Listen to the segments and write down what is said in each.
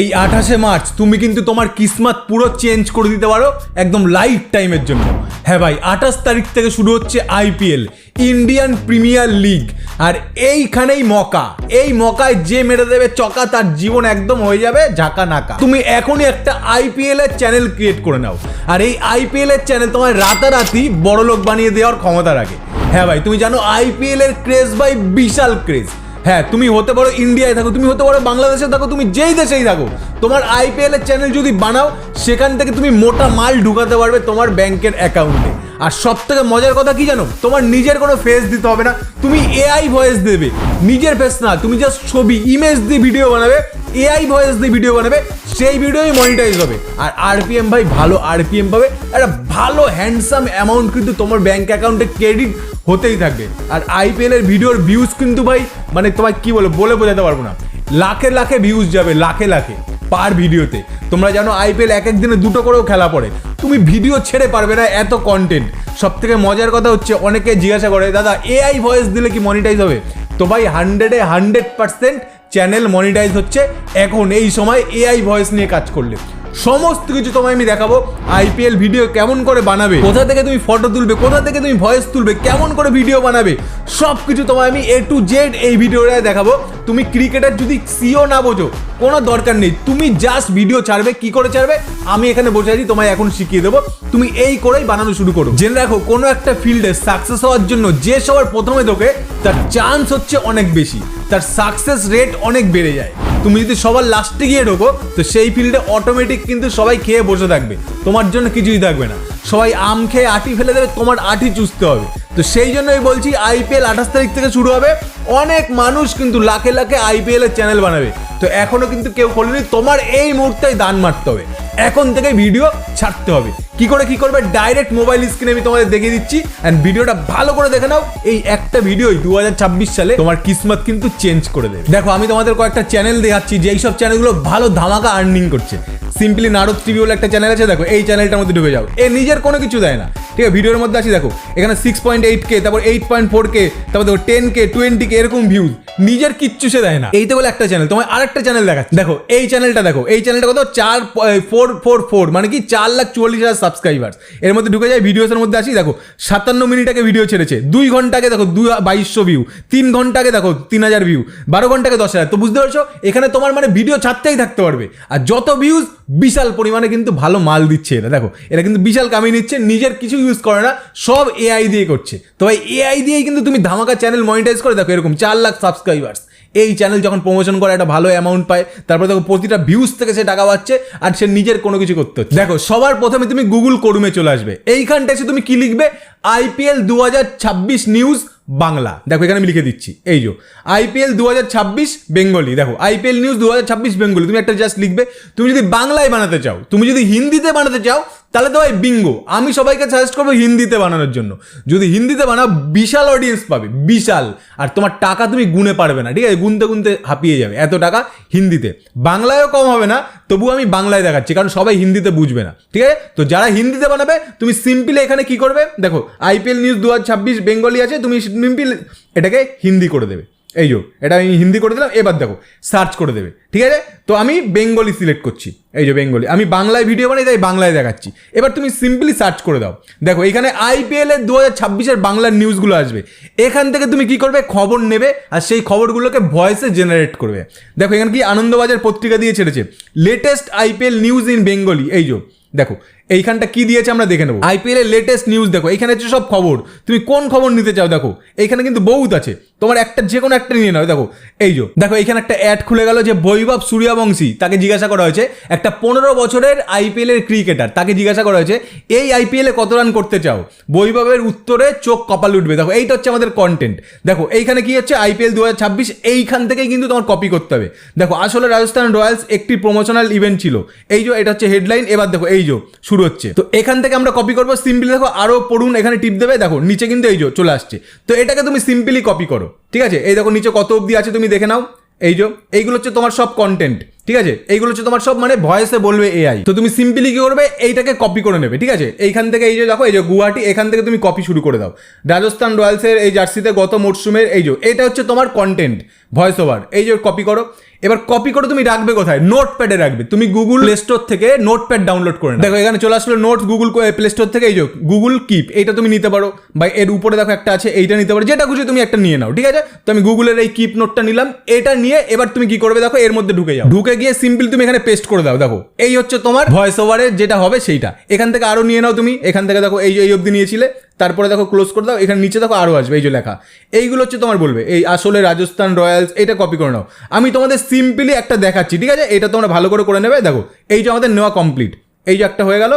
এই 28শে মার্চ তুমি কিন্তু তোমার কিসমত পুরো চেঞ্জ করে দিতে পারো একদম লাইফ টাইমের জন্য। হ্যাঁ ভাই, 28 তারিখ থেকে শুরু হচ্ছে IPL, ইন্ডিয়ান প্রিমিয়ার লিগ। আর এইখানেই মকা, এই মকায় যে মেরে দেবে চকা তার জীবন একদম হয়ে যাবে ঝাঁকা নাকা। তুমি এখনই একটা IPL এর চ্যানেল ক্রিয়েট করে নাও, আর এই IPL এর চ্যানেল তোমার রাতারাতি বড়লোক বানিয়ে দেওয়ার ক্ষমতা রাখে। হ্যাঁ ভাই, তুমি জানো IPL এর ক্রেজ ভাই বিশাল ক্রেজ। হ্যাঁ, তুমি হতে পারো ইন্ডিয়ায় থাকো, তুমি হতে পারো বাংলাদেশে থাকো, তুমি যেই দেশেই থাকো, তোমার IPL এর চ্যানেল যদি বানাও সেখান থেকে তুমি মোটা মাল ঢুকাতে পারবে তোমার ব্যাংকের অ্যাকাউন্টে। আর সব থেকে মজার কথা কি জানো, তোমার নিজের কোনো ফেস দিতে হবে না, তুমি AI ভয়েস দেবে, নিজের ফেস না, তুমি জাস্ট ছবি ইমেজ দিয়ে ভিডিও বানাবে, AI ভয়েস দিয়ে ভিডিও বানাবে, সেই ভিডিওই মনিটাইজ হবে। আর RPM ভাই ভালো RPM পাবে, একটা ভালো হ্যান্ডসাম অ্যামাউন্ট কিন্তু তোমার ব্যাংক অ্যাকাউন্টে ক্রেডিট হতেই থাকবে। আর IPL এর ভিডিওর ভিউজ কিন্তু ভাই মানে তোমায় কি বলে বোঝাতে পারবো না, লাখে লাখে ভিউজ যাবে, লাখে লাখে পার ভিডিওতে। তোমরা জানো IPL এক এক দিনে 2টো করেও খেলা পড়ে, তুমি ভিডিও ছেড়ে পারবে না, এত কন্টেন্ট। সব থেকে মজার কথা হচ্ছে, অনেকে জিজ্ঞাসা করে দাদা AI ভয়েস দিলে কি মনিটাইজ হবে? তো ভাই 100% চ্যানেল মনিটাইজ হচ্ছে এখন এই সময় AI ভয়েস নিয়ে কাজ করলে। সমস্ত কিছু তোমায় আমি দেখাবো, IPL ভিডিও কেমন করে বানাবে, কোথা থেকে তুমি ফটো তুলবে, কোথা থেকে তুমি ভয়েস তুলবে, কেমন করে ভিডিও বানাবে, সব কিছু তোমায় আমি A to Z এই ভিডিওটায় দেখাবো। তুমি ক্রিকেটার যদি সিও না বোঝো কোনো দরকার নেই, তুমি জাস্ট ভিডিও ছাড়বে, কি করে ছাড়বে আমি এখানে বসে আছি তোমায় এখন শিখিয়ে দেবো। তুমি এই করেই বানানো শুরু করো। জেনে রাখো, কোনো একটা ফিল্ডে সাকসেস হওয়ার জন্য যে সবার প্রথমে ঢোকে তার চান্স হচ্ছে অনেক বেশি, তার সাকসেস রেট অনেক বেড়ে যায়। তুমি যদি সবার লাস্টে গিয়ে ঢোকো তো সেই ফিল্ডে অটোমেটিক কিন্তু সবাই খেয়ে বসে থাকবে, তোমার জন্য কিছুই থাকবে না, সবাই আম খেয়ে আটি ফেলে দেবে, তোমার আটি চুষতে হবে। তো সেই জন্যই বলছি IPL 28 তারিখ থেকে শুরু হবে, অনেক মানুষ কিন্তু লাখে লাখে IPL এর চ্যানেল বানাবে। তো এখনো কিন্তু কেউ খোলেনি, তোমার এই মুহূর্তেই দান মারতে হবে, এখন থেকে ভিডিও ছাড়তে হবে। কি করবে ডাইরেক্ট মোবাইল স্ক্রিনে আমি তোমাদের দেখিয়ে দিচ্ছি, এন্ড ভিডিওটা ভালো করে দেখে নাও। এই একটা ভিডিওই 2026 সালে তোমার কিসমত কিন্তু চেঞ্জ করে দেবে। দেখো, আমি তোমাদের কয়েকটা চ্যানেল দেখাচ্ছি যেই সব চ্যানেলগুলো ভালো ধামাকা আর্নিং করছে। সিম্পলি নারদ টিভি বলে একটা চ্যানেল আছে, দেখো এই চ্যানেলটার মধ্যে ঢুকে যাও, এ নিজের কোনো কিছু দেয় না, ঠিক আছে? ভিডিওর মধ্যে আসি, দেখো এখানে 6.8K, তারপর 8.4K, তারপর দেখো 10K 20K এরকম ভিউজ, নিজের কিচ্ছু সে দেয় না। এইটা বলে একটা চ্যানেল, তোমার আরেকটা চ্যানেল দেখাচ্ছে, দেখো এই চ্যানেলটা, দেখো এই চ্যানেলটা কত 444 মানে কি 4,44,000 সাবস্ক্রাইবার্স। এর মধ্যে ঢুকে যায়, ভিডিওসের মধ্যে আসি, দেখো 57 মিনিট আগে ভিডিও ছেড়েছে, 2 ঘন্টাকে দেখো 2200 ভিউ, 3 ঘন্টাকে দেখো 3000 ভিউ, 12 ঘন্টাকে 10,000। তো বুঝতে পারছো, এখানে তোমার মানে ভিডিও ছাড়তেই থাকতে পারবে, আর যত ভিউজ বিশাল পরিমাণে কিন্তু ভালো মাল দিচ্ছে এরা। দেখো এরা কিন্তু বিশাল কামিয়ে নিচ্ছে, নিজের কিছু ইউজ করে না, সব AI দিয়ে করছে। তো ভাই AI দিয়েই কিন্তু তুমি ধামাকা চ্যানেল মনিটাইজ করে। দেখো এরকম 4 লাখ সাবস্ক্রাইবার্স, এই চ্যানেল যখন প্রমোশন করে একটা ভালো অ্যামাউন্ট পায়, তারপর দেখো প্রতিটা ভিউজ থেকে সে টাকা পাচ্ছে, আর সে নিজের কোনো কিছু করতে হচ্ছে। দেখো সবার প্রথমে তুমি গুগল ক্রোমে চলে আসবে, এইখানটা এসে তুমি কি লিখবে, IPL 2026 নিউজ বাংলা। দেখো এখানে আমি লিখে দিচ্ছি, এই যে IPL 2026 বেঙ্গলি, দেখো IPL নিউজ 2026 বেঙ্গলি, তুমি একটা জাস্ট লিখবে। তুমি যদি বাংলায় বানাতে চাও, তুমি যদি হিন্দিতে বানাতে চাও, তাহলে তো ভাই বিঙ্গো, আমি সবাইকে সাজেস্ট করবো হিন্দিতে বানানোর জন্য। যদি হিন্দিতে বানাও বিশাল অডিয়েন্স পাবে, বিশাল, আর তোমার টাকা তুমি গুনে পারবে না, ঠিক আছে? গুনতে গুনতে হাঁপিয়ে যাবে এত টাকা হিন্দিতে। বাংলায়ও কম হবে না, তবু আমি বাংলায় দেখাচ্ছি কারণ সবাই হিন্দিতে বুঝবে না, ঠিক আছে? তো যারা হিন্দিতে বানাবে, তুমি সিম্পলি এখানে কি করবে, দেখো IPL নিউজ 2026 বেঙ্গলি আছে, তুমি সিম্পলি এটাকে হিন্দি করে দেবে। এই যে এটা আমি হিন্দি করে দিলাম, এবার দেখো সার্চ করে দেবে, ঠিক আছে? তো আমি বেঙ্গলি সিলেক্ট করছি, এই যে বেঙ্গলি, আমি বাংলায় ভিডিও বানাই তাই বাংলায় দেখাচ্ছি। এবার তুমি সিম্পলি সার্চ করে দাও, দেখো এখানে IPL এর 2026 বাংলার নিউজগুলো আসবে। এখান থেকে তুমি কি করবে, খবর নেবে, আর সেই খবরগুলোকে ভয়েসে জেনারেট করবে। দেখো এখানে কি আনন্দবাজার পত্রিকা দিয়ে ছেড়েছে, latest IPL news in Bengali. এই যে দেখো এইখানটা কি দিয়েছে আমরা দেখে নেবো, IPL এর লেটেস্ট নিউজ। দেখো এখানে হচ্ছে সব খবর, তুমি কোন খবর নিতে চাও, দেখো এইখানে কিন্তু বহুত আছে, তোমার একটা যে কোনো একটা নিয়ে নাও। দেখো এই যে দেখো এখানে একটা অ্যাড খুলে গেল, যে বৈভব সূর্যবংশী, তাকে জিজ্ঞাসা করা হয়েছে, একটা 15 বছরের IPL এর ক্রিকেটার, তাকে জিজ্ঞাসা করা হয়েছে এই IPL এ কত রান করতে চাও? বৈভবের উত্তরে চোখ কপাল উঠবে। দেখো এইটা হচ্ছে আমাদের কন্টেন্ট। দেখো এইখানে কি হচ্ছে, IPL 2026, এইখান থেকেই কিন্তু তোমার কপি করতে হবে। দেখো আসলে রাজস্থান রয়্যালস একটি প্রমোশনাল ইভেন্ট ছিল, এই যে এটা হচ্ছে হেডলাইন। এবার দেখো এই যে শুরু হচ্ছে, তো এখান থেকে আমরা কপি করবো। সিম্পলি দেখো আরো পড়ুন, এখানে টিপ দেবে, দেখো নিচে কিন্তু এই যে চলে আসছে। তো এটাকে তুমি সিম্পলি কপি করো, ঠিক আছে? এই দেখো নিচে কত অবধি আছে তুমি দেখে নাও, এই যে এইগুলো হচ্ছে তোমার সব কন্টেন্ট, ঠিক আছে? এইগুলো হচ্ছে তোমার সব মানে ভয়েসে বলবে AI। তো তুমি সিম্পলি কি করবে, এইটাকে কপি করে নেবে, ঠিক আছে? এইখান থেকে এই যে দেখো, এই যে গুয়াহাটি, এখান থেকে তুমি কপি শুরু করে দাও। রাজস্থান রয়্যালসের এই জার্সিতে গত মরশুমের, এই যে এটা হচ্ছে তোমার কন্টেন্ট ভয়েস ওভার, এই যে কপি করো। এবার কপি করে তুমি রাখবে কোথায়? নোটপ্যাডে রাখবে। তুমি গুগল প্লে স্টোর থেকে নোটপ্যাড ডাউনলোড করে নাও। দেখো এখানে চলে আসলো নোটস গুগল প্লে স্টোর থেকে, এই যে গুগল কিপ, এইটা তুমি নিতে পারো, বা এর উপরে দেখো একটা আছে, এইটা নিতে পারো, যেটা খুশি তুমি একটা নিয়ে নাও, ঠিক আছে? তো আমি গুগলের এই কিপ নোটটা নিলাম, এটা নিয়ে এবার তুমি কি করবে দেখো, এর মধ্যে ঢুকে যাও, ঢুকে গিয়ে সিম্পল তুমি এখানে পেস্ট করে দাও। দেখো এই হচ্ছে তোমার ভয়েস ওভারের যেটা হবে সেইটা। এখান থেকে আরো নিয়ে নাও তুমি, এখান থেকে দেখো এই অবধি নিয়েছিলে, তারপরে দেখো ক্লোজ করে দাও, এখানে নিচে দেখো আরো আসবে, এই যে লেখা, এইগুলো হচ্ছে তোমার বলবে এই আসলে রাজস্থান রয়্যালস, এটা কপি করে নাও। আমি তোমাদের সিম্পলি একটা দেখাচ্ছি, ঠিক আছে? এটা তোমরা ভালো করে নেবে। দেখো এই যে আমাদের নেওয়া কমপ্লিট, এই যে একটা হয়ে গেল,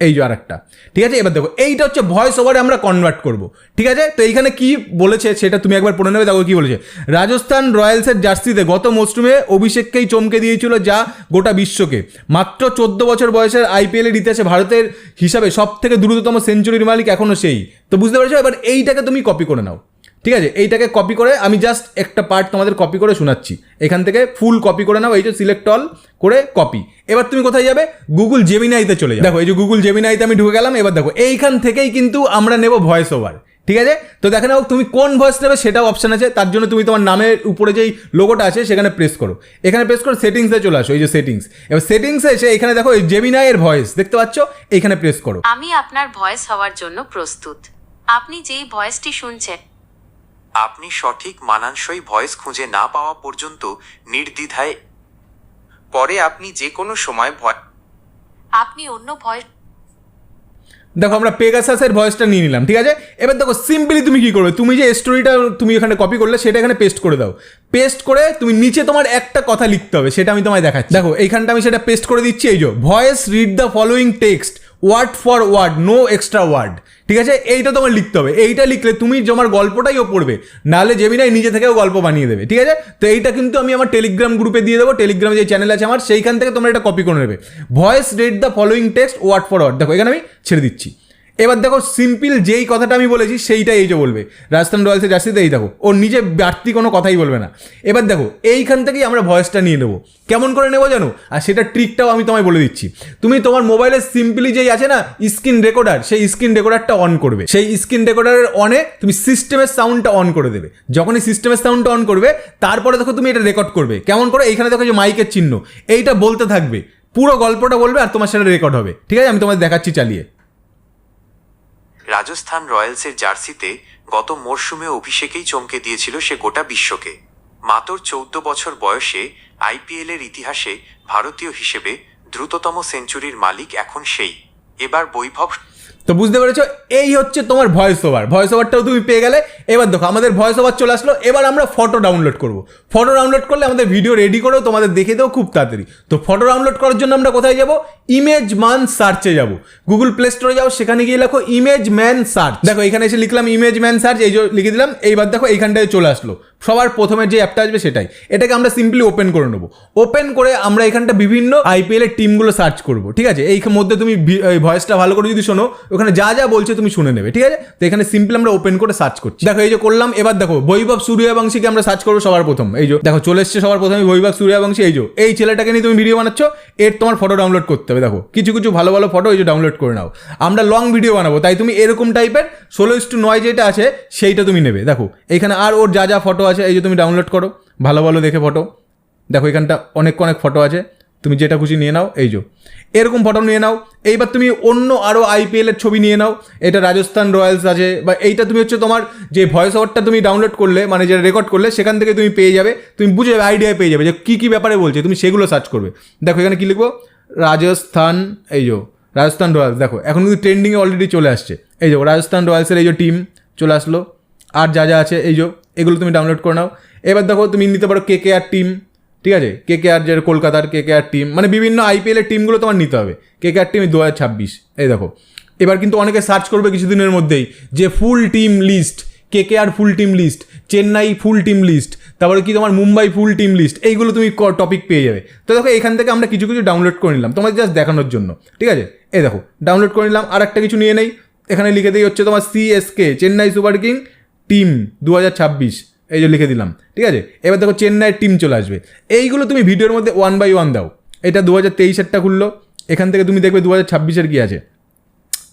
এই যে আরেকটা, ঠিক আছে? এবার দেখো এইটা হচ্ছে ভয়েস ওভারে আমরা কনভার্ট করব, ঠিক আছে? তো এইখানে কি বলেছে সেটা তুমি একবার পড়ে নেবে। দেখো কি বলেছে, রাজস্থান রয়্যালসের জার্সিতে গত মৌসুমে অভিষেককেই চমকে দিয়েছিল, যা গোটা বিশ্বকে। মাত্র 14 বছর বয়সের আইপিএলের ইতিহাসে ভারতের হিসাবে সব থেকে দ্রুততম সেঞ্চুরির মালিক এখনো সেই। তো বুঝতে পেরেছো? এবার এইটাকে তুমি কপি করে নাও, ঠিক আছে? এইটাকে কপি করে আমি জাস্ট একটা পার্ট তোমাদের কপি করে শোনাচ্ছি, এখান থেকে ফুল কপি করে নাও, এই যে সিলেক্ট অল করে কপি। এবার তুমি কোথায় যাবে? গুগল জেমিনাইতে চলে যাবে। দেখো এই যে গুগল জেমিনাইতে আমি ঢুকে গেলাম। এবার দেখো এইখান থেকেই কিন্তু আমরা নেব ভয়েস ওভার, ঠিক আছে? তো দেখে নাও তুমি কোন ভয়েস নেবে সেটাও অপশন আছে। তার জন্য তুমি তোমার নামের উপরে যেই লোগোটা আছে সেখানে প্রেস করো, এখানে প্রেস করে সেটিংসে চলে আসো, এই যে সেটিংস। এবার সেটিংসে এসে এখানে দেখো এই জেমিনাইয়ের ভয়েস দেখতে পাচ্ছ, এইখানে প্রেস করো। আমি আপনার ভয়েস হওয়ার জন্য প্রস্তুত। আপনি যেই ভয়েসটি শুনছেন, আপনি সঠিক মানানসই ভয়েস খুঁজে না পাওয়া পর্যন্ত নির্দ্বিধায় পরে আপনি যে কোনো সময় আপনি অন্য ভয়েস। দেখো আমরা পেগাসাসের ভয়েসটা নিয়ে নিলাম, ঠিক আছে? এবার দেখো সিম্পলি তুমি কি করবে, তুমি যে স্টোরিটা তুমি এখানে কপি করলে সেটা এখানে পেস্ট করে দাও। পেস্ট করে তুমি নিচে তোমার একটা কথা লিখতে হবে, সেটা আমি তোমায় দেখাচ্ছি। দেখো এইখানটা আমি সেটা পেস্ট করে দিচ্ছি, এই যে voice read the following text word for word, no extra word, ঠিক আছে? এইটা তোমার লিখতে হবে। এইটা লিখলে তুমি তোমার গল্পটাই ও পড়বে, নাহলে জেমিনাই নিজে থেকেও গল্প বানিয়ে দেবে, ঠিক আছে? তো এইটা কিন্তু আমি আমার টেলিগ্রাম গ্রুপে দিয়ে দেবো, টেলিগ্রামে যে চ্যানেল আছে আমার, সেইখান থেকে তোমরা এটা কপি করে নেবে। Voice read the following text word for word, দেখো এখানে আমি ছেড়ে দিচ্ছি। এবার দেখো সিম্পল যেই কথাটা আমি বলেছি সেইটাই এই যে বলবে, রাজস্থান রয়্যালসের জার্সিতে, এই দেখো ওর নিজে বাড়তি কোনো কথাই বলবে না। এবার দেখো এইখান থেকেই আমরা ভয়েসটা নিয়ে নেবো। কেমন করে নেবো জানো? আর সেটা ট্রিকটাও আমি তোমায় বলে দিচ্ছি। তুমি তোমার মোবাইলের সিম্পলি যেই আছে না স্ক্রিন রেকর্ডার, সেই স্ক্রিন রেকর্ডারটা অন করবে। সেই স্ক্রিন রেকর্ডারের অনে তুমি সিস্টেমের সাউন্ডটা অন করে দেবে। যখনই সিস্টেমের সাউন্ডটা অন করবে তারপরে দেখো তুমি এটা রেকর্ড করবে। কেমন করে? এইখানে দেখো যে মাইকের চিহ্ন, এইটা বলতে থাকবে, পুরো গল্পটা বলবে আর তোমার সেটা রেকর্ড হবে, ঠিক আছে? আমি তোমাদের দেখাচ্ছি চালিয়ে। রাজস্থান রয়্যালসের জার্সিতে গত মরশুমে অভিষেকেই চমকে দিয়েছিল সে গোটা বিশ্বকে। মাত্র 14 বছর বয়সে আইপিএলের ইতিহাসে ভারতীয় হিসেবে দ্রুততম সেঞ্চুরির মালিক এখন সেই। এবার বৈভব। তো বুঝতে পেরেছো, এই হচ্ছে তোমার ভয়েস ওভার। ভয়েস ওভারটাও তুমি পেয়ে গেলে। এবার দেখো আমাদের ভয়েস ওভার চলে আসলো। এবার আমরা ফটো ডাউনলোড করব। ফটো ডাউনলোড করলে আমাদের ভিডিও রেডি করেও তোমাদের দেখে দেবো খুব তাড়াতাড়ি। তো ফটো ডাউনলোড করার জন্য আমরা কোথায় যাব? ইমেজ ম্যান সার্চে যাব। গুগল প্লে স্টোরে যাও, সেখানে গিয়ে লেখো ইমেজ ম্যান সার্চ। দেখো এখানে এসে লিখলাম ইমেজ ম্যান সার্চ, এই যে লিখে দিলাম। এইবার দেখো এইখানটায় চলে আসলো। সবার প্রথমে যে অ্যাপটা আসবে সেটাই। এটাকে আমরা সিম্পলি ওপেন করে নেবো। ওপেন করে আমরা এখানটা বিভিন্ন আইপিএল এর টিমগুলো সার্চ করবো, ঠিক আছে? এই মধ্যে তুমি ভয়েসটা ভালো করে যদি শোনো, ওখানে যা যা বলছে তুমি শুনে নেবে, ঠিক আছে? তো এখানে সিম্পল আমরা ওপেন করে সার্চ করছি। দেখো এই যে করলাম। এবার দেখো বৈভব সূর্যবংশীকে আমরা সার্চ করবো সবার প্রথম। এই যে দেখো চলে এসছে সবার প্রথমে বৈভব সূর্যবংশী। এই যে এই ছেলেটাকে নিয়ে তুমি ভিডিও বানাচ্ছ, এর তোমার ফটো ডাউনলোড করতে হবে। দেখো কিছু কিছু ভালো ভালো ফটো এই যে ডাউনলোড করে নাও। আমরা লং ভিডিও বানাবো, তাই তুমি এরকম টাইপের 16:9 যেটা আছে সেইটা তুমি নেবে। দেখো এখানে আর ওর যা যা ফটো আছে এই যে তুমি ডাউনলোড করো ভালো ভালো দেখে ফটো। দেখো এখানটা অনেক অনেক ফটো আছে, তুমি যেটা খুশি নিয়ে নাও। এই যে এরকম ফটো নিয়ে নাও। এইবার তুমি অন্য আরও আইপিএল এর ছবি নিয়ে নাও। এটা রাজস্থান রয়্যালস আছে, বা এইটা তুমি হচ্ছে তোমার যে ভয়েস ওভারটা তুমি ডাউনলোড করলে, মানে যেটা রেকর্ড করলে, সেখান থেকে তুমি পেয়ে যাবে। তুমি বুঝে যাবে, আইডিয়া পেয়ে যাবে যে কী কী ব্যাপারে বলছে। তুমি সেগুলো সার্চ করবে। দেখো এখানে কী লিখবো? রাজস্থান, এই যে রাজস্থান রয়্যালস। দেখো এখন কিন্তু ট্রেন্ডিংয়ে অলরেডি চলে আসছে। এই যে রাজস্থান রয়্যালসের এই যে টিম চলে আসলো, আর যা যা আছে এই যে এগুলো তুমি ডাউনলোড করে নাও। এবার দেখো তুমি নিতে পারো KKR টিম, ঠিক আছে? KKR যে কলকাতার KKR টিম, মানে বিভিন্ন আইপিএল এর টিমগুলো তোমার নিতে হবে। KKR team 2026। এই দেখো এবার কিন্তু অনেকে সার্চ করবে কিছুদিনের মধ্যেই যে full team list, KKR full team list, Chennai full team list, তারপরে কি তোমার মুম্বাই ফুল টিম লিস্ট, এইগুলো তুমি টপিক পেয়ে যাবে। তো দেখো এখান থেকে আমরা কিছু কিছু ডাউনলোড করে নিলাম তোমাদের জাস্ট দেখানোর জন্য, ঠিক আছে? এই দেখো ডাউনলোড করে নিলাম। আর একটা কিছু নিয়ে নেই, এখানে লিখে দিই হচ্ছে তোমার CSK, Chennai super king team 2026, এই যে লিখে দিলাম, ঠিক আছে? এবার দেখো চেন্নাইয়ের টিম চলে আসবে। এইগুলো তুমি ভিডিওর মধ্যে 1 by 1 দাও। এটা 2023-এরটা খুললো, এখান থেকে তুমি দেখবে 2026-এর কী আছে,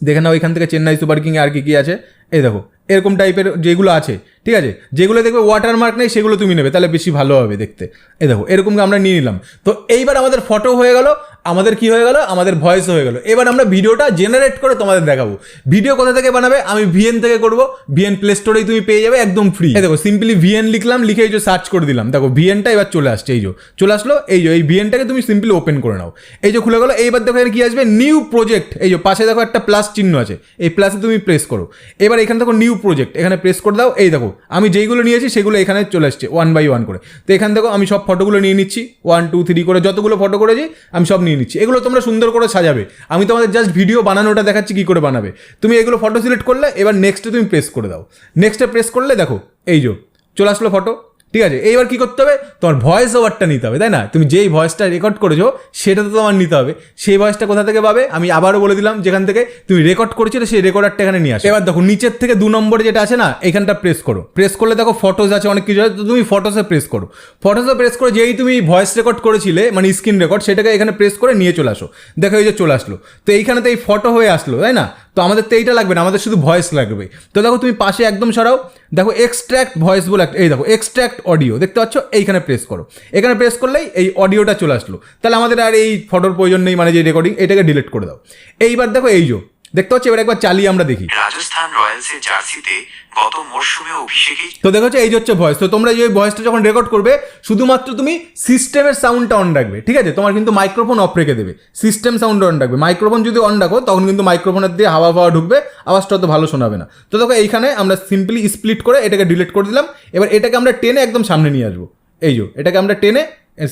দেখে নাও এখান থেকে চেন্নাই সুপার কিংয়ে আর কী কী আছে। এই দেখো এরকম টাইপের যেগুলো আছে, ঠিক আছে, যেগুলো দেখবে ওয়াটারমার্ক নেই সেগুলো তুমি নেবে, তাহলে বেশি ভালো হবে দেখতে। এই দেখো এরকম আমরা নিয়ে নিলাম। তো এইবার আমাদের ফটো হয়ে গেল, আমাদের কি হয়ে গেল, আমাদের ভয়েস হয়ে গেল। এবার আমরা ভিডিওটা জেনারেট করে তোমাদের দেখাবো। ভিডিও কোথা থেকে বানাবে, আমি ভিএন থেকে করব। ভিএন প্লে স্টোরেই তুমি পেয়ে যাবে একদম ফ্রি। এই দেখো সিম্পলি ভিএন লিখলাম, লিখে এই যে সার্চ করে দিলাম, দেখো ভিএনটা এবার চলে আসছে, এই যে চলে আসলো। এই যে এই ভিএনটাকে তুমি সিম্পলি ওপেন করে নাও, এই যে খুলে গেলো। এইবার দেখো এখানে কি আসবে, নিউ প্রজেক্ট। এই যে পাশে দেখো একটা প্লাস চিহ্ন আছে, এই প্লাসে তুমি প্রেস করো। এবার এখানে দেখো নিউ প্রজেক্ট, এখানে প্রেস করে দাও। এই দেখো আমি যেইগুলো নিয়েছি সেগুলো এখানে চলে আসছে 1 by 1 করে। তো এখানে দেখো আমি সব ফটোগুলো নিয়ে নিচ্ছি, 1 2 3 করে যতগুলো ফটো করেছি আমি সব নিয়ে নিচ্ছি। এগুলো তোমরা সুন্দর করে সাজাবে, আমি তোমাদের জাস্ট ভিডিও বানানোটা দেখাচ্ছি কি করে বানাবে। তুমি এগুলো ফটো সিলেক্ট করলে এবার নেক্সটে তুমি প্রেস করে দাও। নেক্সটে প্রেস করলে দেখো এই যে চলে আসলো ফটো, ঠিক আছে। এইবার কি করতে হবে, তোমার ভয়েস ওভারটা নিতে হবে, তাই না? তুমি যেই ভয়েসটা রেকর্ড করেছো সেটা তো তোমার নিতে হবে। সেই ভয়েসটা কোথা থেকে পাবে আমি আবারও বলে দিলাম, যেখান থেকে তুমি রেকর্ড করেছিলে সেই রেকর্ডারটা এখানে নিয়ে আসো। এবার দেখো নিচের থেকে 2 নম্বরে যেটা আছে না, এখানটা প্রেস করো। প্রেস করলে দেখো ফটোস আছে, অনেক কিছু আছে, তো তুমি ফটোসে প্রেস করো। ফটোসে প্রেস করে যেই তুমি ভয়েস রেকর্ড করেছিলে মানে স্ক্রিন রেকর্ড, সেটাকে এখানে প্রেস করে নিয়ে চলে আসো। দেখো এই যে চলে আসলো। তো এইখানে তো এই ফটো হয়ে আসলো, তাই না? তো আমাদের তো এইটা লাগবে না, আমাদের শুধু ভয়েস লাগবে। তো দেখো তুমি পাশে একদম সরাও, দেখো এক্সট্র্যাক্ট ভয়েস বলে এই দেখো এক্সট্র্যাক্ট অডিও দেখতে পাচ্ছ, এইখানে প্রেস করো। এখানে প্রেস করলেই এই অডিওটা চলে আসলো। তাহলে আমাদের আর এই ফটোর প্রয়োজন নেই, মানে যে রেকর্ডিং, এটাকে ডিলিট করে দাও। এইবার দেখো এই যে দেখতে পাচ্ছি, এবার একবার চালিয়ে আমরা দেখি। রাজস্থান রয়্যালসের জার্সিতে গত মরশুমে অভিষেকেই তো দেখো এই যে হচ্ছে ভয়েস। তো তোমরা যে ভয়েসটা যখন রেকর্ড করবে শুধুমাত্র তুমি সিস্টেমের সাউন্ডটা অন রাখবে, ঠিক আছে? তোমার কিন্তু মাইক্রোফোন অফ রেখে দেবে, সিস্টেম সাউন্ড অন রাখবে। মাইক্রোফোন যদি অন রাখো তখন কিন্তু মাইক্রোফোনের দিয়ে হাওয়া ঢুকবে, আওয়াজটা অত ভালো শোনাবে না। তো দেখো এইখানে আমরা সিম্পলি স্প্লিট করে এটাকে ডিলিট করে দিলাম। এবার এটাকে আমরা টেনে একদম সামনে নিয়ে আসবো। এই যে এটাকে আমরা টেনে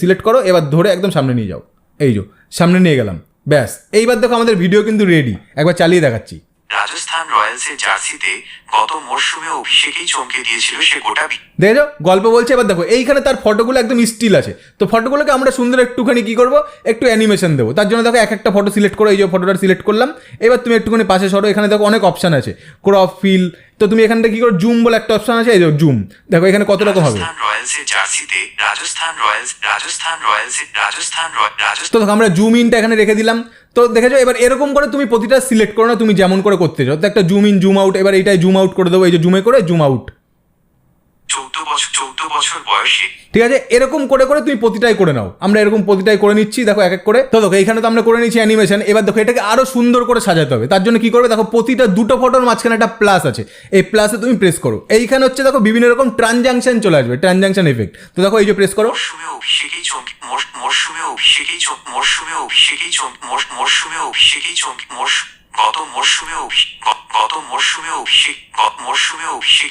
সিলেক্ট করো, এবার ধরে একদম সামনে নিয়ে যাও। এই যে সামনে নিয়ে গেলাম, ব্যাস। এইবার দেখো আমাদের ভিডিও কিন্তু রেডি, একবার চালিয়ে দেখাচ্ছি। রাজস্থান রয়্যালসের জার্সিতে গত মরশুমে অভিষেকেই চমকে দিয়েছিল সে গোটা দেখো গল্প বলছে। এবার দেখো এইখানে তার ফটোগুলো একদম স্টিল আছে। তো ফটোগুলোকে আমরা সুন্দর একটুখানি কি করবো, একটু অ্যানিমেশন দেবো। তার জন্য দেখো একটা ফটো সিলেক্ট করো, এই যে ফটোটা সিলেক্ট করলাম। এবার তুমি একটুখানি পাশে সরো, এখানে দেখো অনেক অপশান আছে, ক্রপ ফিল। তো তুমি এখানটা কি করো, জুম বলে একটা অপশান আছে, এই যে জুম। দেখো এখানে কত রকম হবে। তো দেখো আমরা জুম ইনটা এখানে রেখে দিলাম। তো দেখেছো, এবার এরকম করে তুমি প্রতিটা সিলেক্ট করো না, তুমি যেমন করে করতে চাও। তো একটা জুম ইন জুম আউট, এবার এইটাই জুম আউট করে দেবো, এই যে জুমে করে জুম আউট। 14 বছর বয়সে, ঠিক আছে, এরকম করে করে তুমি প্রতিটাই করে নাও। আমরা এরকম প্রতিটাই করে নিচ্ছি, দেখো এক এক করে। তো দেখো এখানে তো আমরা করে নিচ্ছি অ্যানিমেশন। এবার দেখো এটাকে আরো সুন্দর করে সাজাতে হবে। তার জন্য কি করবে, দেখো প্রতিটা দুটো ফটোর মাঝখানে একটা প্লাস আছে, এই প্লাসে তুমি প্রেস করো। এইখানে হচ্ছে দেখো বিভিন্ন রকম ট্রানজাকশন চলে আসবে, ট্রানজাকশন এফেক্ট। তো দেখো এই যে প্রেস করো, মরশুমে অভিষেকেই চমকে গত মরশুমে অভিষেকেই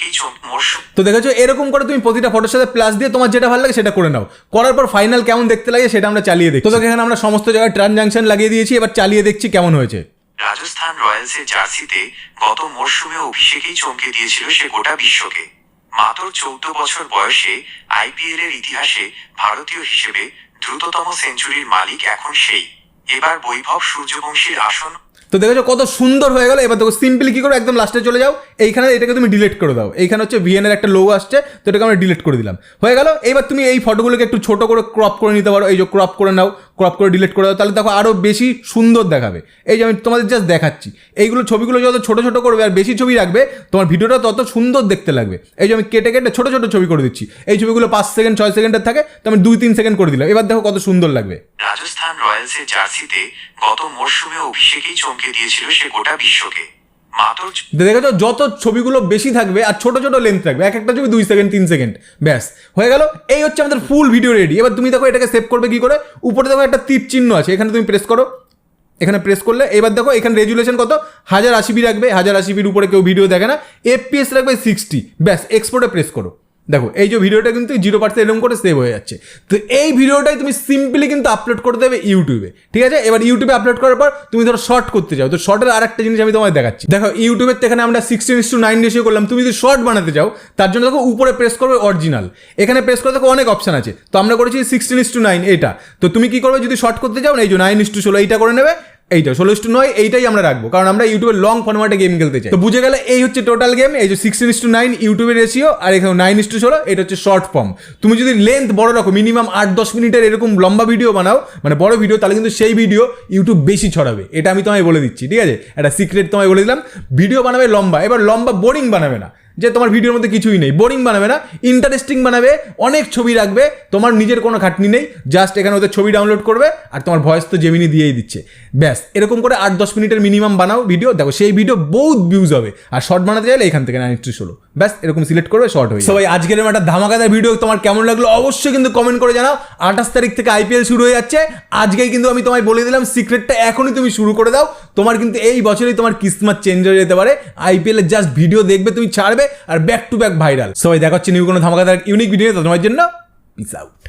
তো দেখেছো এরকম করে তুমি প্রতিটা ফটোর সাথে প্লাস দিয়ে তোমার যেটা ভালো লাগে সেটা করে নাও। করার পর ফাইনাল কেমন দেখতে লাগে সেটা আমরা চালিয়ে দেখি। তো দেখো এখানে আমরা সমস্ত জায়গায় ট্রানজাকশন লাগিয়ে দিয়েছি, এবার চালিয়ে দেখছি কেমন হয়েছে। রাজস্থান রয়্যালসের জার্সিতে গত মরশুমে অভিষেকেই চমকে দিয়েছিল সে গোটা বিশ্বকে। মাত্র 14 বছর বয়সে আইপিএল এর ইতিহাসে ভারতীয় হিসেবে দ্রুততম সেঞ্চুরির মালিক এখন সেই। এবার বৈভব সূর্যবংশীর আসন। তো দেখেছো কত সুন্দর হয়ে গেল। এবার দেখো সিম্পলি কি করো, একদম লাস্টে চলে যাও, এইখানে এটাকে তুমি ডিলিট করে দাও। এইখানে হচ্ছে ভিএন এর একটা লোগো আসছে, তো এটাকে আমরা ডিলিট করে দিলাম, হয়ে গেল। এইবার তুমি এই ফটোগুলোকে একটু ছোট করে ক্রপ করে নিতে পারো, এই যে ক্রপ করে নাও, ক্রপ করে ডিলিট করে দাও, তাহলে দেখো আরও বেশি সুন্দর দেখাবে। এই যে আমি তোমাদের জাস্ট দেখাচ্ছি, এইগুলো ছবিগুলো যত ছোট ছোট করবে আর বেশি ছবি রাখবে, তোমার ভিডিওটা তত সুন্দর দেখতে লাগবে। এই যে আমি কেটে কেটে ছোট ছোট ছবি করে দিচ্ছি, এই ছবিগুলো 5 সেকেন্ড 6 সেকেন্ডের থাকে, তো আমি 2-3 সেকেন্ড করে দিলাম। এবার দেখো কত সুন্দর লাগবে। রাজস্থান রয়্যালসের জার্সিতে গত মরশুমে অভিষেকেই চমকে দিয়েছিল সে গোটা বিশ্বকে। দেখেছো যত ছবিগুলো বেশি থাকবে আর ছোট ছোট লেন্থ থাকবে, এক একটা ছবি 2 সেকেন্ড 3 সেকেন্ড, ব্যাস হয়ে গেল। এই হচ্ছে আমাদের ফুল ভিডিও রেডি। এবার তুমি দেখো এটাকে সেভ করবে কি করে, উপরে দেখো একটা তীর চিহ্ন আছে, এখানে তুমি প্রেস করো। এখানে প্রেস করলে এবার দেখো এখানে রেজুলেশন কত, 1080p রাখবে। 1080pর উপরে কেউ ভিডিও দেখে না। FPS রাখবে 60, ব্যাস এক্সপোর্টে প্রেস করো। দেখো এই যে ভিডিওটা কিন্তু 0% এরকম করে সেভ হয়ে যাচ্ছে। তো এই ভিডিওটাই তুমি সিম্পলি কিন্তু আপলোড করে দেবে ইউটিউবে, ঠিক আছে? এবার ইউটিউবে আপলোড করার পর তুমি ধরো শর্ট করতে চাও, তো শর্টের আর একটা জিনিস আমি তোমায় দেখাচ্ছি। দেখো ইউটিউবের তো এখানে আমরা 16:9 রেশিও করলাম। তুমি যদি শর্ট বানাতে চাও তার জন্য দেখো উপরে প্রেস করবে অরিজিনাল, এখানে প্রেস করে দেখো অনেক অপশন আছে। তো আমরা করেছি 16:9 এটা। তো তুমি কি করবে, যদি শর্ট করতে চাও না, এই যে 9:16 এইটা করে নেবে, এইটা 16:9 এইটাই আমরা রাখবো, কারণ আমরা ইউটিউবে লং ফরম্যাটে গেম খেলতে চাই। তো বুঝে গেলে এই হচ্ছে টোটাল গেম, এই যে 16:9 ইউটিউবের রেশিও, আর এখানে 9:16 এটা হচ্ছে শর্ট ফর্ম। তুমি যদি লেন্থ বড় রাখো, মিনিমাম 8-10 মিনিটের এরকম লম্বা ভিডিও বানাও, মানে বড় ভিডিও, তাহলে কিন্তু সেই ভিডিও ইউটিউব বেশি ছড়াবে। এটা আমি তোমায় বলে দিচ্ছি, ঠিক আছে? একটা সিক্রেট তোমায় বলে দিলাম। ভিডিও বানাবে লম্বা, এবার লম্বা বোরিং বানাবে না, যে তোমার ভিডিওর মধ্যে কিছুই নেই, বোরিং বানাবে না, ইন্টারেস্টিং বানাবে, অনেক ছবি রাখবে, তোমার নিজের কোনো খাটনি নেই, জাস্ট এখানে ওদের ছবি ডাউনলোড করবে আর তোমার ভয়েস তো জেমিনি দিয়েই দিচ্ছে, ব্যাস। এরকম করে 8-10 মিনিটের মিনিমাম বানাও ভিডিও, দেখো সেই ভিডিও বহুত ভিউজ হবে। আর শর্ট বানাতে চাইলে এখান থেকে 9:16, ব্যাস এরকম সিলেক্ট করবে, শর্ট হয়ে। সবাই আজকের একটা ধামাকাদার ভিডিও তোমার কেমন লাগলো অবশ্যই কিন্তু কমেন্ট করে জানাও। 28 তারিখ থেকে IPL শুরু হয়ে যাচ্ছে, আজকেই কিন্তু আমি তোমায় বলে দিলাম সিক্রেটটা, এখনই তুমি শুরু করে দাও, তোমার কিন্তু এই বছরেই তোমার কিসমত চেঞ্জ হয়ে যেতে পারে। IPL এর জাস্ট ভিডিও দেখবে, তুমি ছাড়বে আর ব্যাক টু ব্যাক ভাইরাল। সবাই দেখা হচ্ছে নিউ কোনো ধামাকাদার ইউনিক ভিডিও তোমার জন্য। Piece out.